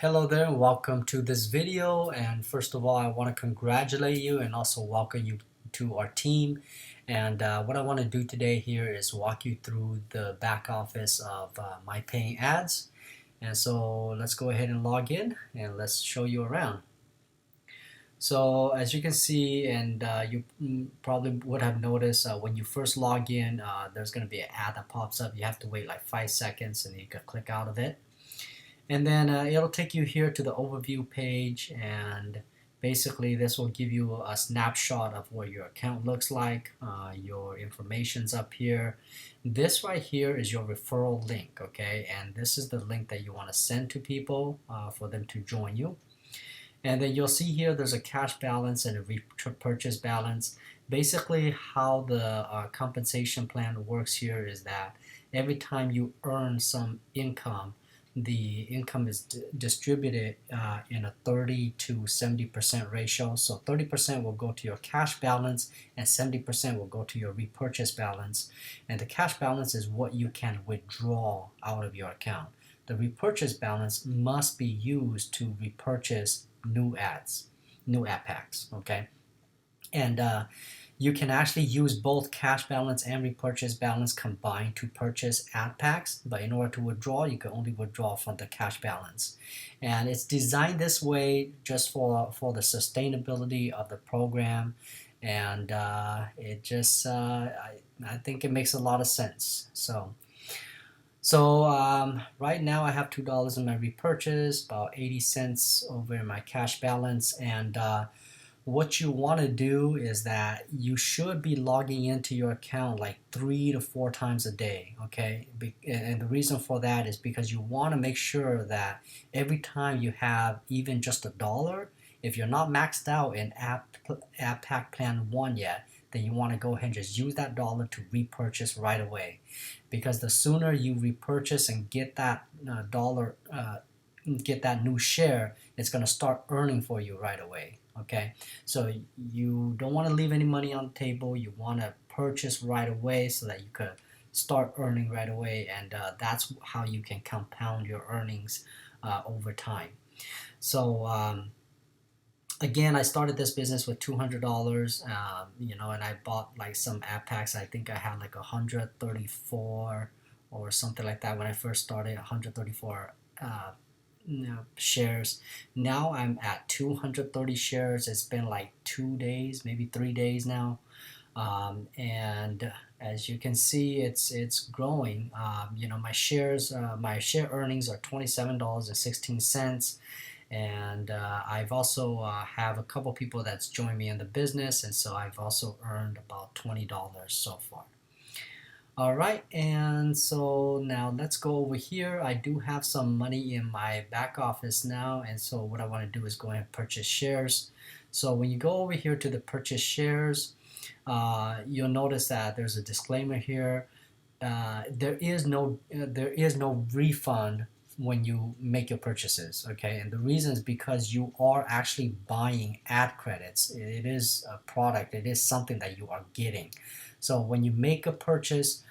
Hello there and welcome to this video. And first of all, I want to congratulate you and also welcome you to our team. And what I want to do today here is walk you through the back office of My Paying Ads. And so let's go ahead and log in and let's show you around. So as you can see, and you probably would have noticed when you first log in, there's going to be an ad that pops up. You have to wait like 5 seconds and you can click out of it. And then it'll take you here to the overview page, and basically this will give you a snapshot of what your account looks like. Your information's up here. This right here is your referral link, okay? And this is the link that you want to send to people for them to join you. And then you'll see here there's a cash balance and a repurchase balance. Basically how the compensation plan works here is that every time you earn some income, the income is distributed in a 30 to 70% ratio. So 30% will go to your cash balance and 70% will go to your repurchase balance. And the cash balance is what you can withdraw out of your account. The repurchase balance must be used to repurchase new ads, new ad packs, okay? And you can actually use both cash balance and repurchase balance combined to purchase ad packs, but in order to withdraw, you can only withdraw from the cash balance. And it's designed this way just for the sustainability of the program, and it just I think it makes a lot of sense. So right now I have $2 in my repurchase, about 80 cents over in my cash balance, and what you want to do is that you should be logging into your account like 3 to 4 times a day, okay? And the reason for that is because you want to make sure that every time you have even just $1, if you're not maxed out in App Pack Plan 1 yet, then you want to go ahead and just use that dollar to repurchase right away. Because the sooner you repurchase and get that dollar, get that new share, it's going to start earning for you right away. Okay, so you don't want to leave any money on the table. You want to purchase right away so that you could start earning right away, and that's how you can compound your earnings over time. So again, I started this business with $200, and I bought like some app packs. I think I had like 134 or something like that when I first started. 134 shares. Now I'm at 230 shares. It's been like 2 days, maybe 3 days now, and as you can see, it's growing. My my share earnings are $27.16, and I've also have a couple people that's joined me in the business, and so I've also earned about $20 so far. All right, and so now let's go over here. I do have some money in my back office now, and so what I want to do is go ahead and purchase shares. So when you go over here to the purchase shares, you'll notice that there's a disclaimer here. There is no refund when you make your purchases, okay? And the reason is because you are actually buying ad credits. It is a product. It is something that you are getting. So when you make a purchase,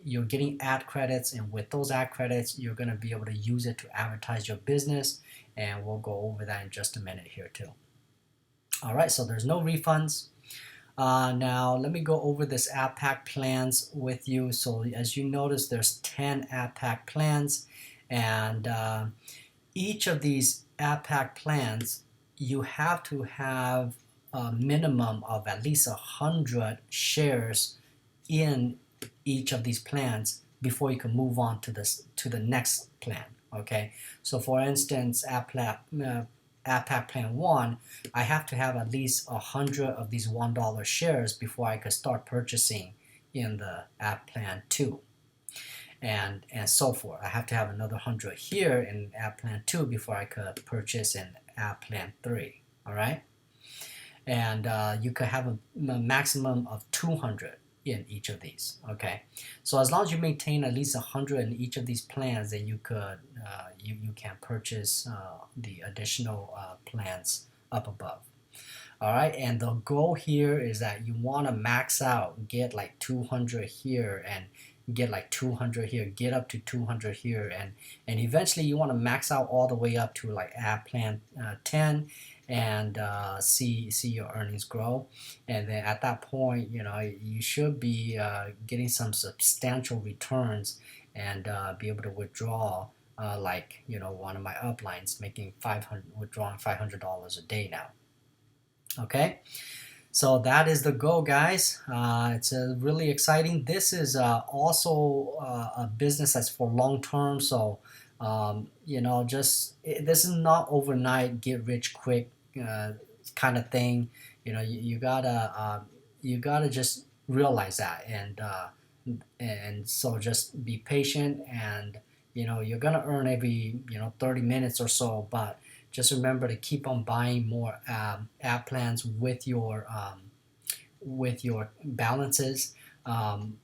you're getting ad credits, and with those ad credits, you're going to be able to use it to advertise your business, and we'll go over that in just a minute here too. All right, so there's no refunds. Now let me go over this ad pack plans with you. So as you notice, there's 10 ad pack plans, and each of these ad pack plans, you have to have a minimum of at least 100 shares in each of these plans before you can move on to the next plan. Okay, so for instance, App Pack Plan 1, I have to have at least 100 of these $1 shares before I could start purchasing in the App Plan 2. And so forth. I have to have another 100 here in App Plan 2 before I could purchase in App Plan 3. All right? And you could have a maximum of 200 in each of these. Okay, so as long as you maintain at least 100 in each of these plans, then you could you can purchase the additional plans up above. All right, and the goal here is that you want to max out, get like 200 here, and get like 200 here, get up to 200 here, and eventually you want to max out all the way up to like app plan 10, and see your earnings grow. And then at that point, you should be getting some substantial returns, and be able to withdraw, like one of my uplines making 500, withdrawing $500 a day now. Okay, so that is the goal, guys. It's really exciting. This is also a business that's for long term. So this is not overnight get rich quick kind of thing. You gotta just realize that, and so just be patient, and you're gonna earn every 30 minutes or so, but just remember to keep on buying more app plans with your balances.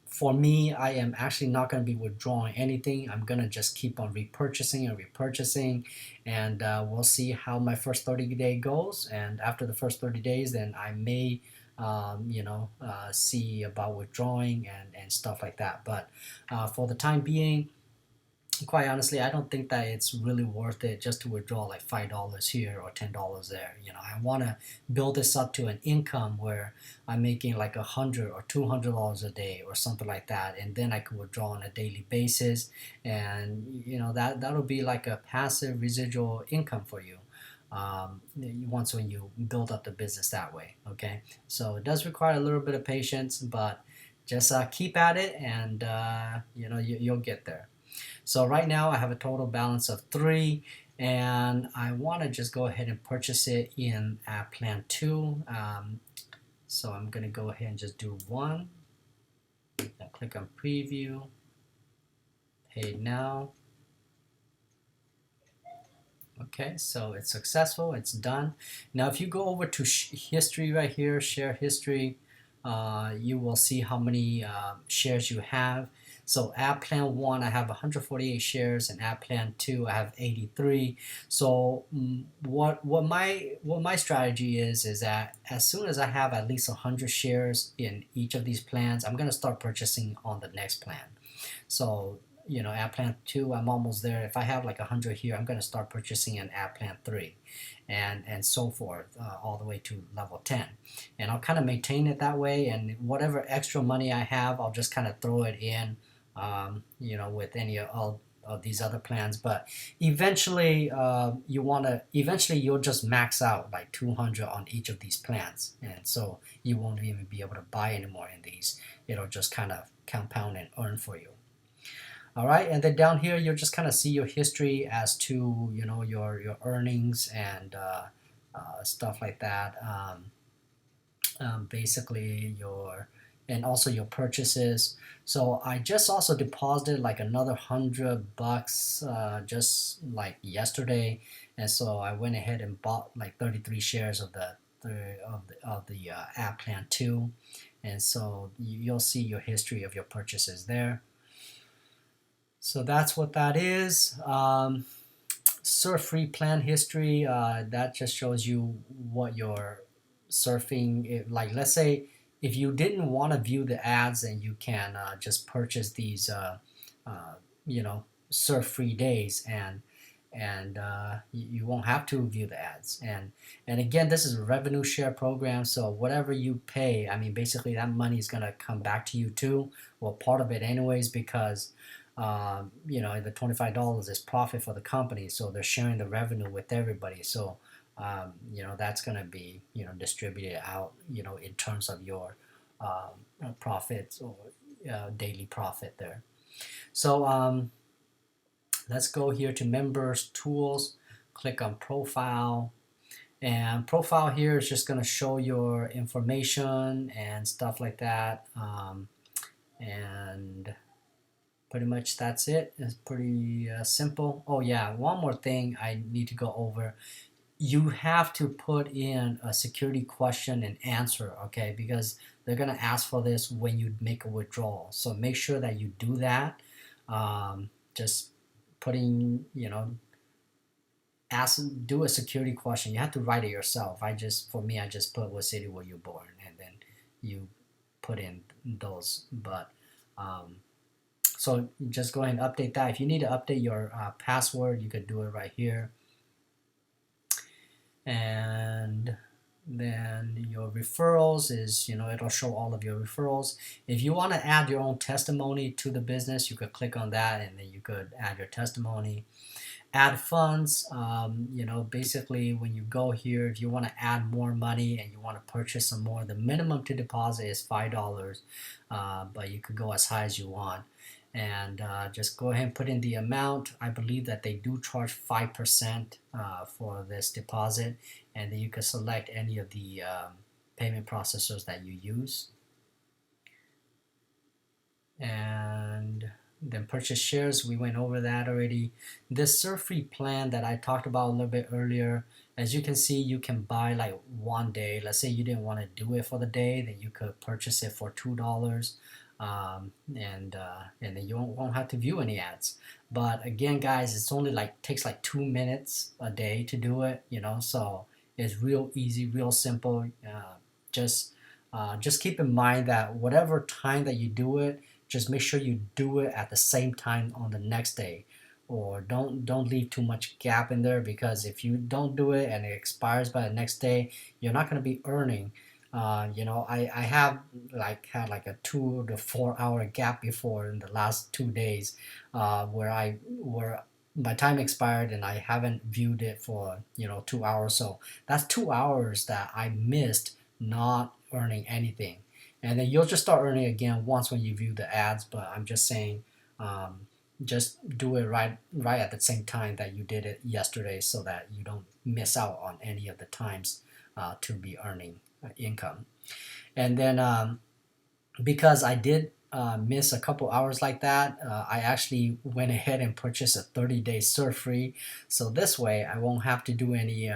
For me, I am actually not going to be withdrawing anything. I'm going to just keep on repurchasing, and we'll see how my first 30-day goes. And after the first 30 days, then I may see about withdrawing and stuff like that. But for the time being, quite honestly, I don't think that it's really worth it just to withdraw like $5 here or $10 there. I want to build this up to an income where I'm making like $100 or $200 a day or something like that, and then I could withdraw on a daily basis, and that'll be like a passive residual income for you. Once when you build up the business that way. Okay, so it does require a little bit of patience, but just keep at it, and you'll get there. So right now I have a total balance of 3, and I want to just go ahead and purchase it in app plan 2. So I'm going to go ahead and just do 1. I'll click on preview, pay now. Okay, so it's successful, it's done. Now if you go over to history right here, share history, you will see how many shares you have. So app plan 1, I have 148 shares, and app plan 2, I have 83. So what my strategy is that as soon as I have at least 100 shares in each of these plans, I'm going to start purchasing on the next plan. So app plan 2, I'm almost there. If I have like 100 here, I'm going to start purchasing in app plan 3, and so forth, all the way to level 10. And I'll kind of maintain it that way, and whatever extra money I have, I'll just kind of throw it in, with any of these other plans. But eventually, you'll just max out like 200 on each of these plans, and so you won't even be able to buy anymore in these. It'll just kind of compound and earn for you. All right, and then down here you'll just kind of see your history as to your earnings and stuff like that. Basically and also your purchases. So I just also deposited like another $100 just like yesterday, and so I went ahead and bought like 33 shares of the app plan 2, and so you'll see your history of your purchases there. So that's what that is. Surf free plan history, that just shows you what you're surfing. Like, let's say if you didn't want to view the ads, then you can just purchase these surf free days, and you won't have to view the ads. And again, this is a revenue share program, so whatever you pay, I mean, basically that money is going to come back to you too, well, part of it anyways, because the $25 is profit for the company, so they're sharing the revenue with everybody. So that's going to be distributed out in terms of your profits or daily profit there. So let's go here to members tools, click on profile, and profile here is just going to show your information and stuff like that, and pretty much that's it. It's pretty simple. Oh yeah, one more thing I need to go over. You have to put in a security question and answer, okay? Because they're gonna ask for this when you make a withdrawal. So make sure that you do that. Just putting, do a security question. You have to write it yourself. I just put what city were you born, and then you put in those. But So just go ahead and update that. If you need to update your password, you could do it right here. And then your referrals is, it'll show all of your referrals. If you want to add your own testimony to the business, you could click on that and then you could add your testimony. Add funds, basically when you go here, if you want to add more money and you want to purchase some more, the minimum to deposit is $5, but you could go as high as you want. And just go ahead and put in the amount. I believe that they do charge 5% for this deposit, and then you can select any of the payment processors that you use. And then purchase shares, we went over that already. This free plan that I talked about a little bit earlier, as you can see, you can buy like one day. Let's say you didn't want to do it for the day, then you could purchase it for $2. And then you won't have to view any ads. But again, guys, it's only takes like 2 minutes a day to do it, so it's real easy, real simple. Just keep in mind that whatever time that you do it, just make sure you do it at the same time on the next day, or don't leave too much gap in there, because if you don't do it and it expires by the next day, you're not going to be earning. I have had like a 2 to 4 hour gap before in the last 2 days, where my time expired and I haven't viewed it for 2 hours. So that's 2 hours that I missed not earning anything. And then you'll just start earning again once when you view the ads. But I'm just saying, just do it right at the same time that you did it yesterday, so that you don't miss out on any of the times to be earning income. And then because I did miss a couple hours like that, I actually went ahead and purchased a 30-day surf free. So this way I won't have to do any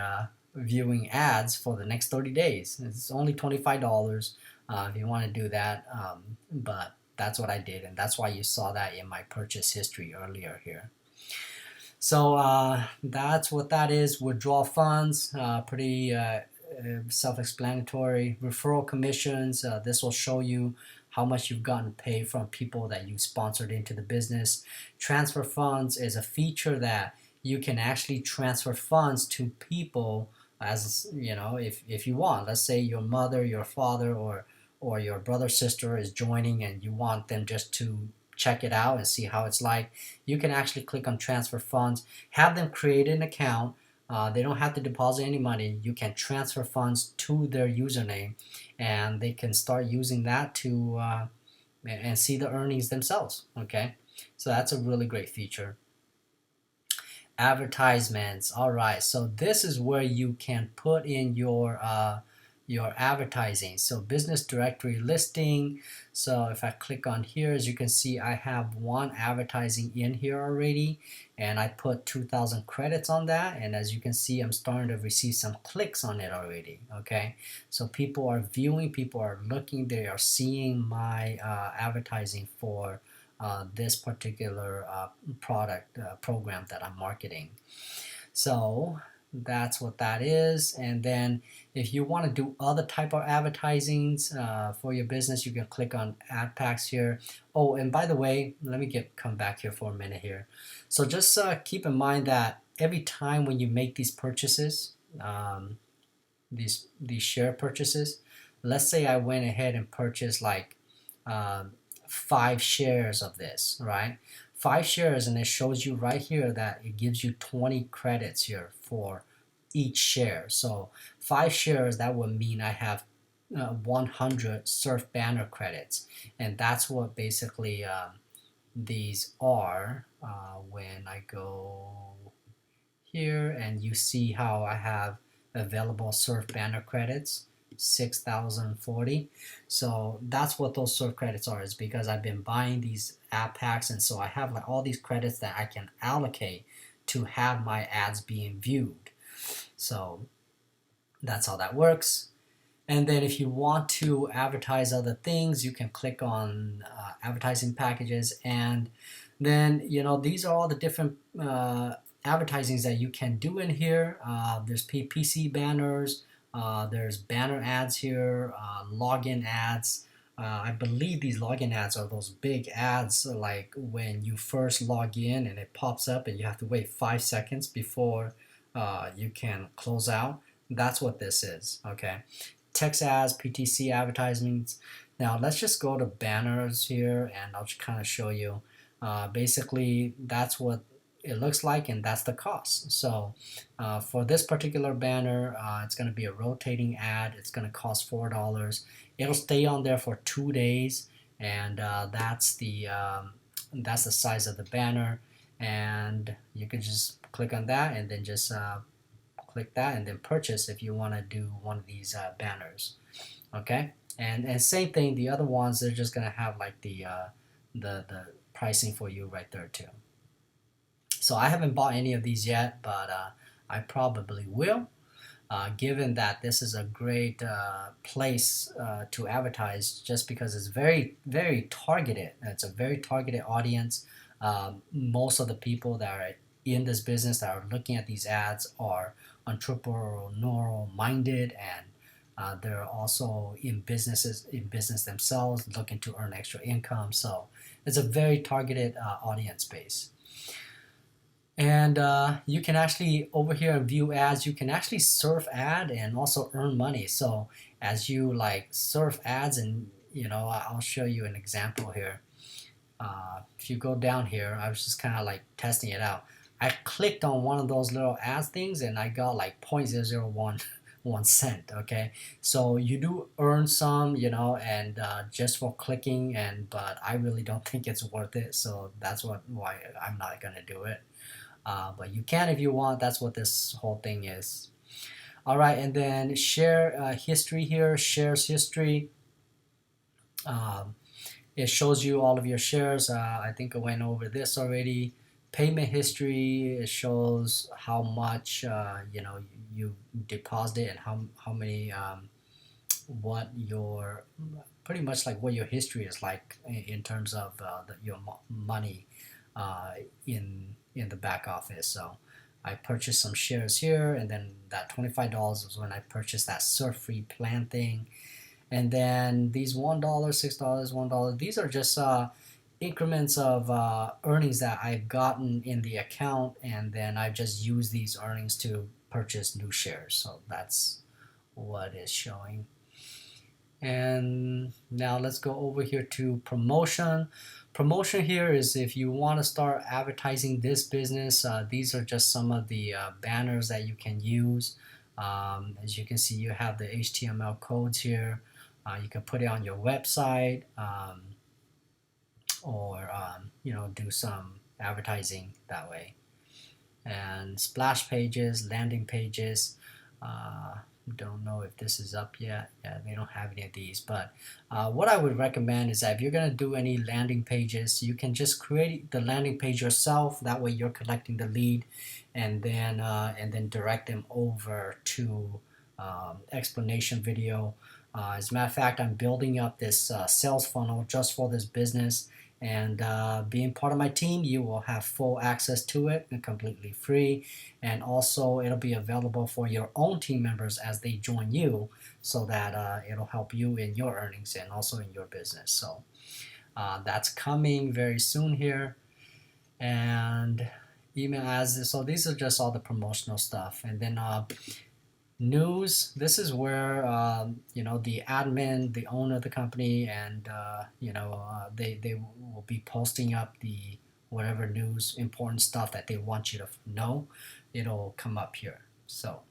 viewing ads for the next 30 days. It's only $25 if you want to do that. But that's what I did, and that's why you saw that in my purchase history earlier here. So that's what that is. Withdraw funds, pretty self-explanatory. Referral commissions, this will show you how much you've gotten paid from people that you sponsored into the business. Transfer funds is a feature that you can actually transfer funds to people, as if you want. Let's say your mother, your father, or your brother, sister is joining and you want them just to check it out and see how it's like. You can actually click on transfer funds, have them create an account. They don't have to deposit any money. You can transfer funds to their username, and they can start using that to and see the earnings themselves. Okay, so that's a really great feature. Advertisements. All right, so this is where you can put in your advertising. So business directory listing. So if I click on here, as you can see, I have one advertising in here already, and I put 2,000 credits on that, and as you can see, I'm starting to receive some clicks on it already. Okay, so people are viewing, people are looking, they are seeing my advertising for this particular product program that I'm marketing. So that's what that is. And then if you want to do other type of advertisings for your business, you can click on ad packs here. Oh, and by the way, let me come back here for a minute here. So just keep in mind that every time when you make these purchases, these share purchases, let's say I went ahead and purchased like 5 shares of this, right? 5 shares, and it shows you right here that it gives you 20 credits here for each share. So 5 shares, that would mean I have 100 surf banner credits, and that's what basically these are. When I go here and you see how I have available surf banner credits, 6,040. So that's what those surf credits are, is because I've been buying these ad packs, and so I have like all these credits that I can allocate to have my ads being viewed. So that's how that works. And then if you want to advertise other things, you can click on advertising packages, and then these are all the different advertisings that you can do in here. There's PPC banners, there's banner ads here, login ads, I believe these login ads are those big ads, like when you first log in and it pops up and you have to wait 5 seconds before you can close out. That's what this is. Okay, text ads, PTC advertisements. Now let's just go to banners here, and I'll just kind of show you. Basically, that's what it looks like, and that's the cost. So for this particular banner, it's going to be a rotating ad. It's going to cost $4. It'll stay on there for 2 days, and that's the size of the banner. And you can just click on that, and then just click that, and then purchase if you want to do one of these banners. Okay, and same thing. The other ones, they're just gonna have like the pricing for you right there too. So I haven't bought any of these yet, but I probably will, given that this is a great place to advertise, just because it's very, very targeted. It's a very targeted audience. Most of the people that are in this business that are looking at these ads are entrepreneurial minded, and they're also in business themselves, looking to earn extra income. So it's a very targeted audience base. And you can actually, over here in view ads, you can actually surf ad and also earn money. So as you like surf ads, and I'll show you an example here. If you go down here, I was just kind of like testing it out. I clicked on one of those little ads things, and I got like 0.001 cent. Okay, so you do earn some, and just for clicking, but I really don't think it's worth it. So that's why I'm not gonna do it. But you can if you want. That's what this whole thing is. All right, and then share history here. Shares history. Um, it shows you all of your shares. I think I went over this already. Payment history. It shows how much you deposited, and how many what your pretty much like what your history is like in terms of your money in the back office. So I purchased some shares here, and then that $25 was when I purchased that surf free plan thing. And then these $1, $6, $1, these are just increments of earnings that I've gotten in the account, and then I just use these earnings to purchase new shares. So that's what is showing. And now let's go over here to promotion. Promotion here is if you want to start advertising this business. These are just some of the banners that you can use. As you can see, you have the HTML codes here. You can put it on your website, or do some advertising that way. And splash pages, landing pages. Don't know if this is up yet. Yeah, they don't have any of these. But what I would recommend is that if you're going to do any landing pages, you can just create the landing page yourself. That way you're collecting the lead, and then direct them over to explanation video. As a matter of fact, I'm building up this sales funnel just for this business. And being part of my team, you will have full access to it and completely free. And also, it'll be available for your own team members as they join you, so that it'll help you in your earnings and also in your business. So that's coming very soon here. And email ads. So these are just all the promotional stuff. And then news. This is where the admin, the owner of the company, and they will be posting up the whatever news, important stuff that they want you to know. It'll come up here. So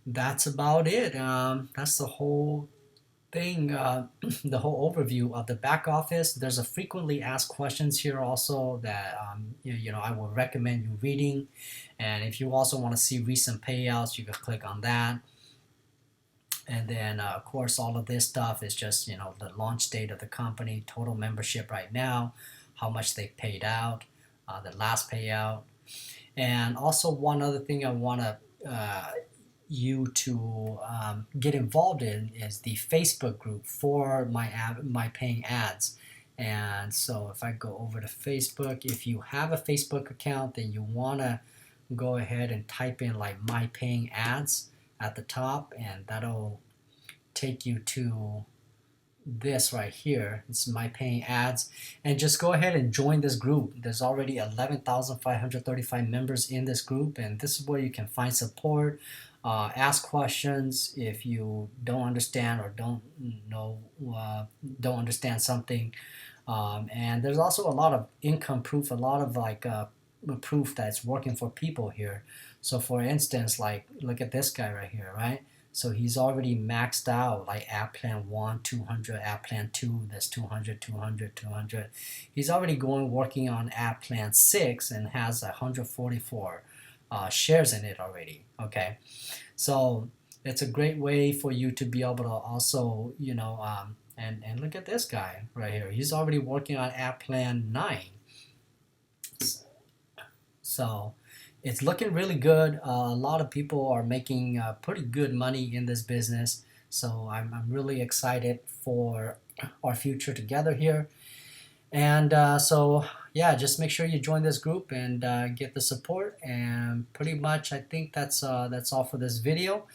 that's about it. That's the whole thing, the whole overview of the back office. There's a frequently asked questions here also that I would recommend you reading. And if you also want to see recent payouts, you can click on that. And then of course all of this stuff is just the launch date of the company, total membership right now, how much they paid out, the last payout. And also one other thing I want to you to get involved in is the Facebook group for my paying ads. And so if I go over to Facebook, if you have a Facebook account, then you want to go ahead and type in like my paying ads at the top, and that'll take you to this right here. It's my paying ads, and just go ahead and join this group. There's already 11,535 members in this group, and this is where you can find support, ask questions if you don't understand or don't know, don't understand something. And there's also a lot of income proof, a lot of like proof that's working for people here. So for instance, like look at this guy right here, right? So he's already maxed out like app plan 1, 200, app plan 2, that's 200, 200, 200. He's already going working on app plan 6 and has 144 shares in it already. Okay, so it's a great way for you to be able to also, and look at this guy right here. He's already working on app plan 9. So it's looking really good. A lot of people are making pretty good money in this business. So I'm really excited for our future together here. And so, yeah, just make sure you join this group and get the support. And pretty much, I think that's all for this video.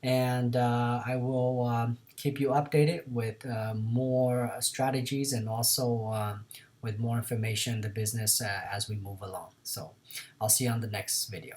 And I will keep you updated with more strategies and also with more information in the business as we move along. So I'll see you on the next video.